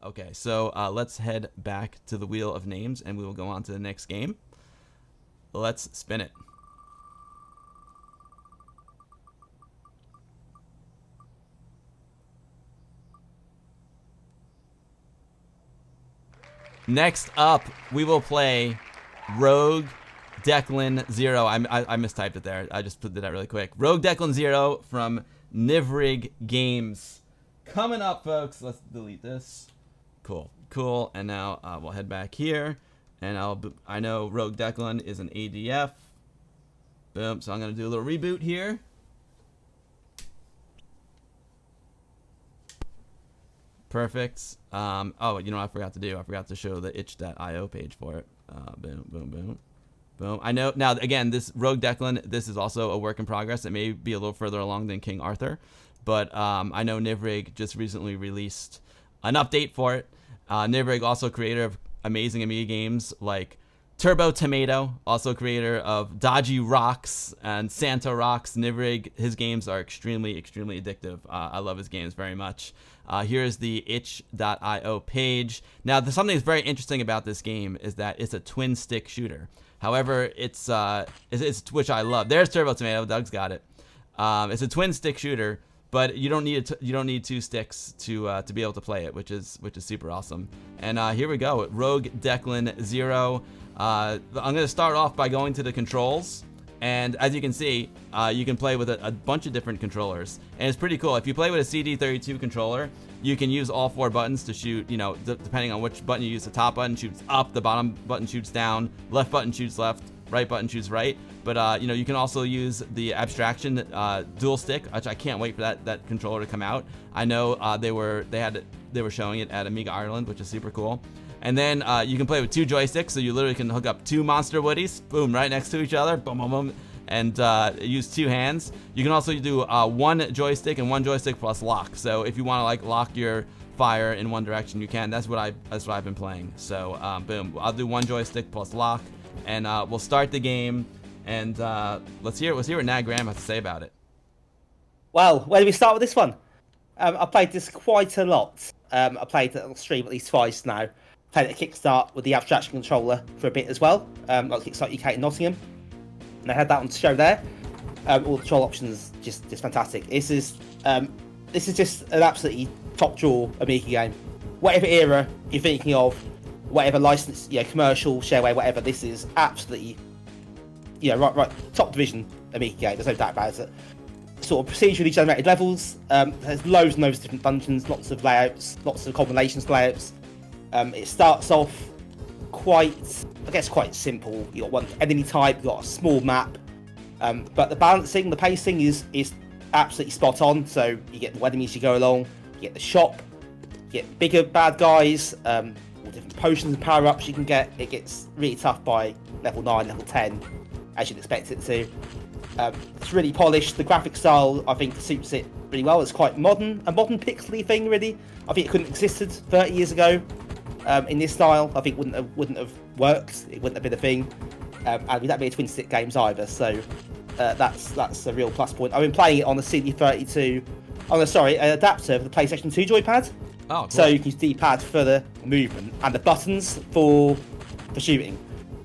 Okay, so let's head back to the wheel of names, and we will go on to the next game. Let's spin it. Next up, we will play Rogue Declan Zero. I mistyped it there. I just did that really quick. Rogue Declan Zero from Nivrig Games. Coming up, folks. Let's delete this. Cool. And now we'll head back here. And I know Rogue Declan is an ADF. Boom. So I'm going to do a little reboot here. Perfect. Oh, you know what I forgot to do? I forgot to show the itch.io page for it. Boom. I know now. Again, this Rogue Declan. This is also a work in progress. It may be a little further along than King Arthur, but I know Nivrig just recently released an update for it. Nivrig, also creator of amazing Amiga games like Turbo Tomato, also creator of Dodgy Rocks and Santa Rocks. Nivrig, his games are extremely addictive. I love his games very much. Here is the itch.io page. Now, there's something that's very interesting about this game is that it's a twin stick shooter. However, it's which I love. There's Turbo Tomato. Doug's got it. It's a twin stick shooter, but you don't need two sticks to be able to play it, which is super awesome. And here we go, Rogue Declan Zero. I'm gonna start off by going to the controls, and as you can see, you can play with a bunch of different controllers, and it's pretty cool. If you play with a CD32 controller, you can use all 4 buttons to shoot. You know, depending on which button you use, the top button shoots up, the bottom button shoots down, left button shoots left, right button shoots right. But you know, you can also use the abstraction dual stick, which I can't wait for that controller to come out. I know they were showing it at Amiga Ireland, which is super cool. And then you can play with 2 joysticks, so you literally can hook up 2 Monster Woodies, boom, right next to each other, boom, boom, boom, and use 2 hands. You can also do 1 joystick and 1 joystick plus lock. So if you want to like lock your fire in one direction, you can. That's what I've been playing. So boom, I'll do 1 joystick plus lock, and we'll start the game. And let's hear what Nag Graham has to say about it. Well, where do we start with this one? I played this quite a lot. I played it on stream at least twice now. Played it at Kickstart with the abstraction controller for a bit as well, like Kickstart UK in Nottingham. And I had that on show there. All the control options just fantastic. This is just an absolutely top draw Amiga game. Whatever era you're thinking of, whatever license, commercial, shareware, whatever, this is absolutely, right, top division Amiga game. There's no doubt about it. Sort of procedurally generated levels. There's loads and loads of different dungeons, lots of layouts, lots of combinations layouts. It starts off quite simple. You got one enemy type, you got a small map, but the balancing, the pacing is absolutely spot on. So you get more enemies as you go along, you get the shop, you get bigger bad guys, all different potions and power ups you can get. It gets really tough by level 9, level 10, as you'd expect it to. It's really polished. The graphic style, I think, suits it really well. It's quite modern, a modern pixely thing, really. I think it couldn't have existed 30 years ago. In this style, I think wouldn't have worked. It wouldn't have been a thing, and we don't be twin stick games either. So that's a real plus point. I've been playing it on the CD32. An adapter for the PlayStation 2 joypad. Oh, cool. So you can use D-pad for the movement and the buttons for shooting,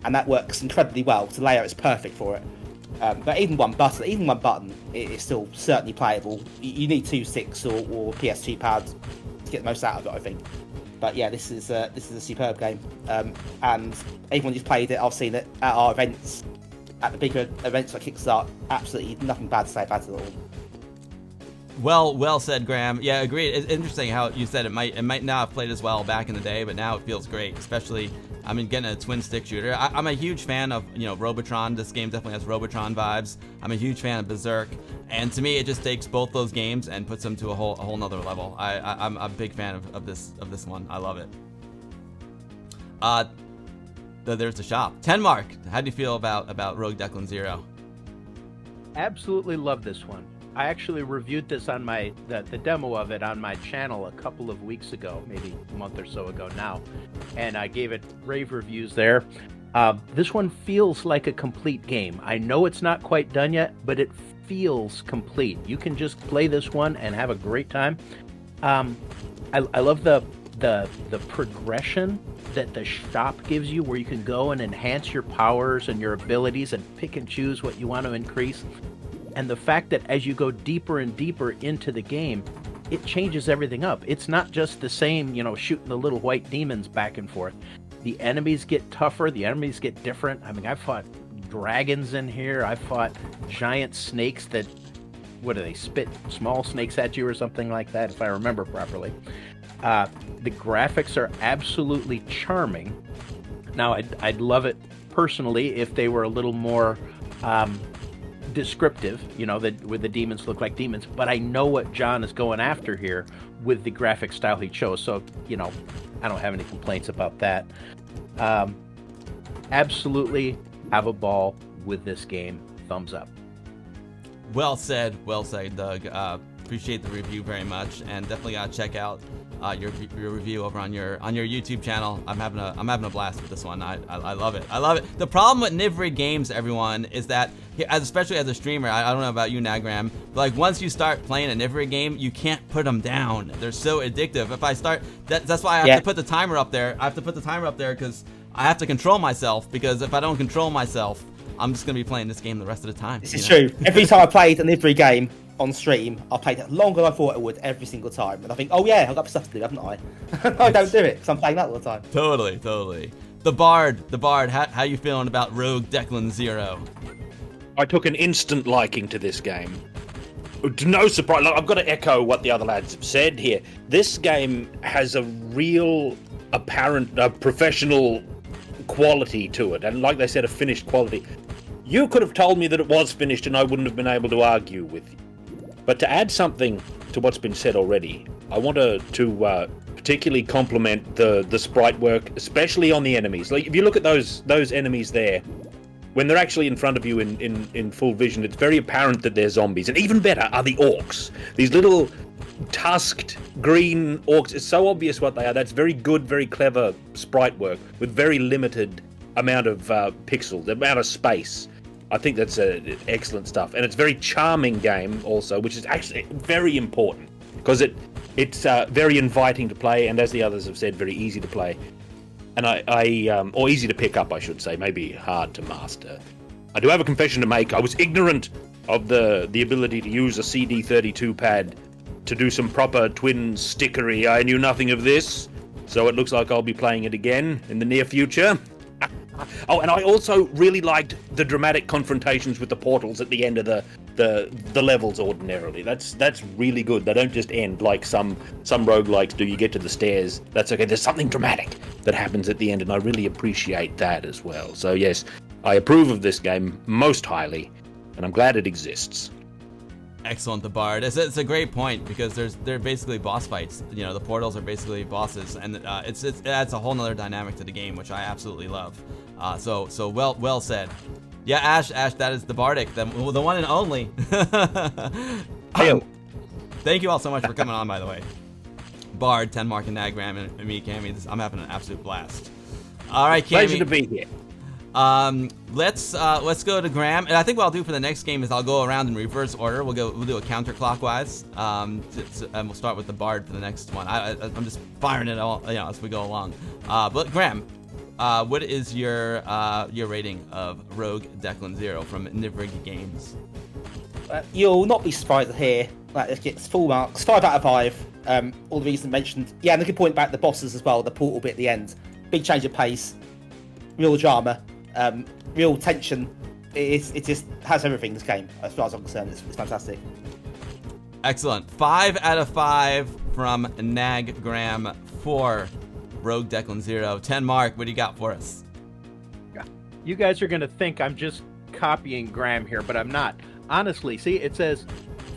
and that works incredibly well. The layout is perfect for it. But even one button, it's still certainly playable. You need 2 sticks or PS2 pads to get the most out of it, I think. But yeah, this is a superb game, and everyone who's played it, I've seen it at our events, at the bigger events like Kickstart. Absolutely nothing bad to say about it at all. Well said, Graham. Yeah, agreed. It's interesting how you said it might not have played as well back in the day, but now it feels great. Especially, getting a twin stick shooter. I'm a huge fan of Robotron. This game definitely has Robotron vibes. I'm a huge fan of Berserk, and to me, it just takes both those games and puts them to a whole nother level. I'm a big fan of this one. I love it. There's the shop. 10 Mark. How do you feel about Rogue Declan Zero? Absolutely love this one. I actually reviewed this on the demo of it on my channel a couple of weeks ago, maybe a month or so ago now, and I gave it rave reviews there. This one feels like a complete game. I know it's not quite done yet, but it feels complete. You can just play this one and have a great time. I love the the progression that the shop gives you, where you can go and enhance your powers and your abilities and pick and choose what you want to increase, and the fact that as you go deeper and deeper into the game, it changes everything up. It's not just the same, shooting the little white demons back and forth. The enemies get tougher, the enemies get different. I mean, I fought dragons in here, I fought giant snakes that, what do they, spit small snakes at you or something like that, if I remember properly. The graphics are absolutely charming. Now, I'd love it personally if they were a little more descriptive, where the demons look like demons, but I know what John is going after here with the graphic style he chose, so, I don't have any complaints about that. Absolutely have a ball with this game. Thumbs up. Well said, Doug. Appreciate the review very much, and definitely gotta check out your review over on your YouTube channel. I'm having a blast with this one. I love it. I love it. The problem with Nivrig games, everyone, is that especially as a streamer, I don't know about you, Nagram, but like once you start playing a Nivrig game, you can't put them down. They're so addictive. If I start, that's why I have to put the timer up there. I have to put the timer up there because I have to control myself. Because if I don't control myself, I'm just gonna be playing this game the rest of the time. This is true. Every time I played an every game on stream, I played it longer than I thought I would every single time. And I think, oh yeah, I've got stuff to do, haven't I? I don't do it because I'm playing that all the time. Totally. The Bard, how you feeling about Rogue Declan Zero? I took an instant liking to this game. No surprise, I've got to echo what the other lads have said here. This game has a real apparent professional quality to it, and like they said, a finished quality. You could have told me that it was finished and I wouldn't have been able to argue with you. But to add something to what's been said already, I want to particularly compliment the sprite work, especially on the enemies. Like if you look at those enemies there, when they're actually in front of you in full vision, it's very apparent that they're zombies. And even better are the orcs. These little tusked green orcs. It's so obvious what they are. That's very good, very clever sprite work with very limited amount of pixel, amount of space. I think that's excellent stuff, and it's a very charming game also, which is actually very important because it's very inviting to play, and as the others have said, very easy to play, and or easy to pick up, I should say, maybe hard to master. I do have a confession to make. I was ignorant of the ability to use a CD32 pad to do some proper twin stickery. I knew nothing of this, so it looks like I'll be playing it again in the near future. Oh, and I also really liked the dramatic confrontations with the portals at the end of the levels ordinarily. That's really good. They don't just end like some roguelikes do. You get to the stairs, that's okay. There's something dramatic that happens at the end, and I really appreciate that as well. So yes, I approve of this game most highly, and I'm glad it exists. Excellent, the Bard. It's a great point because they're basically boss fights. The portals are basically bosses, and it adds a whole nother dynamic to the game, which I absolutely love. So well said. Yeah, Ash, that is the Bardic, the one and only. Thank you all so much for coming on, by the way. Bard, 10 Mark, and Nagram, and me, Cammy. I'm having an absolute blast. All right, Cammy. Pleasure to be here. Let's go to Graham, and I think what I'll do for the next game is I'll go around in reverse order. We'll do a counterclockwise, and we'll start with the Bard for the next one. I'm just firing it all, as we go along. But Graham, what is your rating of Rogue Declan Zero from Nivrig Games? You'll not be surprised to hear that it gets full marks, 5 out of 5. All the reasons mentioned. Yeah, and a good point about the bosses as well. The portal bit at the end, big change of pace, real drama. Real tension. It just has everything, this game, as far as I'm concerned. It's fantastic. Excellent. 5 out of 5 from Nagram for Rogue Declan Zero. 10 Mark, what do you got for us? You guys are going to think I'm just copying Graham here, but I'm not. Honestly, see, it says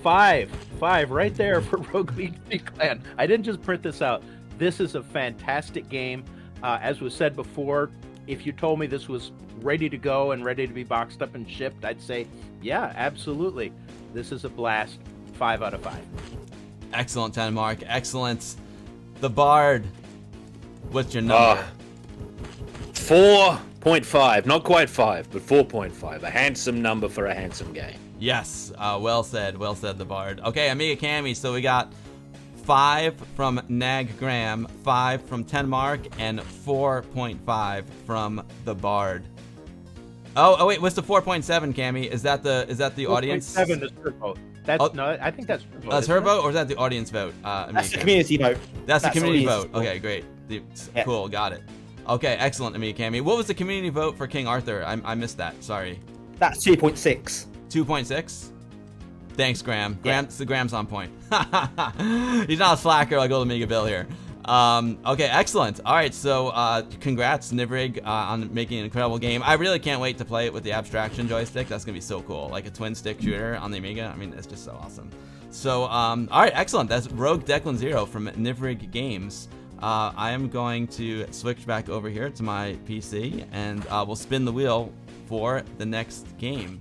5 right there for Rogue Declan. I didn't just print this out. This is a fantastic game. As was said before, if you told me this was ready to go and ready to be boxed up and shipped, I'd say, yeah, absolutely. This is a blast. 5 out of 5. Excellent, 10 Mark. Excellent. The Bard, what's your number? 4.5. Not quite 5, but 4.5. A handsome number for a handsome game. Yes. Well said, the Bard. Okay, Amiga Cammy, so we got 5 from Nag Graham, 5 from Tenmark, and 4.5 from the Bard. Oh wait, what's the 4.7, Cammy? Is that the audience? 7 is her vote. That's no, I think that's her vote. That's her isn't it? vote, or is that the audience vote? That's the community vote. That's the community audience vote. Okay, great. Cool, got it. Okay, excellent, Amiga Cammy. What was the community vote for King Arthur? I missed that. Sorry. That's 2.6. 2.6. Thanks, Graham. Yeah. Graham's on point. He's not a slacker like old Amiga Bill here. Okay, excellent. All right, so congrats, Nivrig, on making an incredible game. I really can't wait to play it with the abstraction joystick. That's gonna be so cool, like a twin stick shooter on the Amiga. I mean, it's just so awesome. So, all right, excellent. That's Rogue Declan Zero from Nivrig Games. I am going to switch back over here to my PC, and we'll spin the wheel for the next game.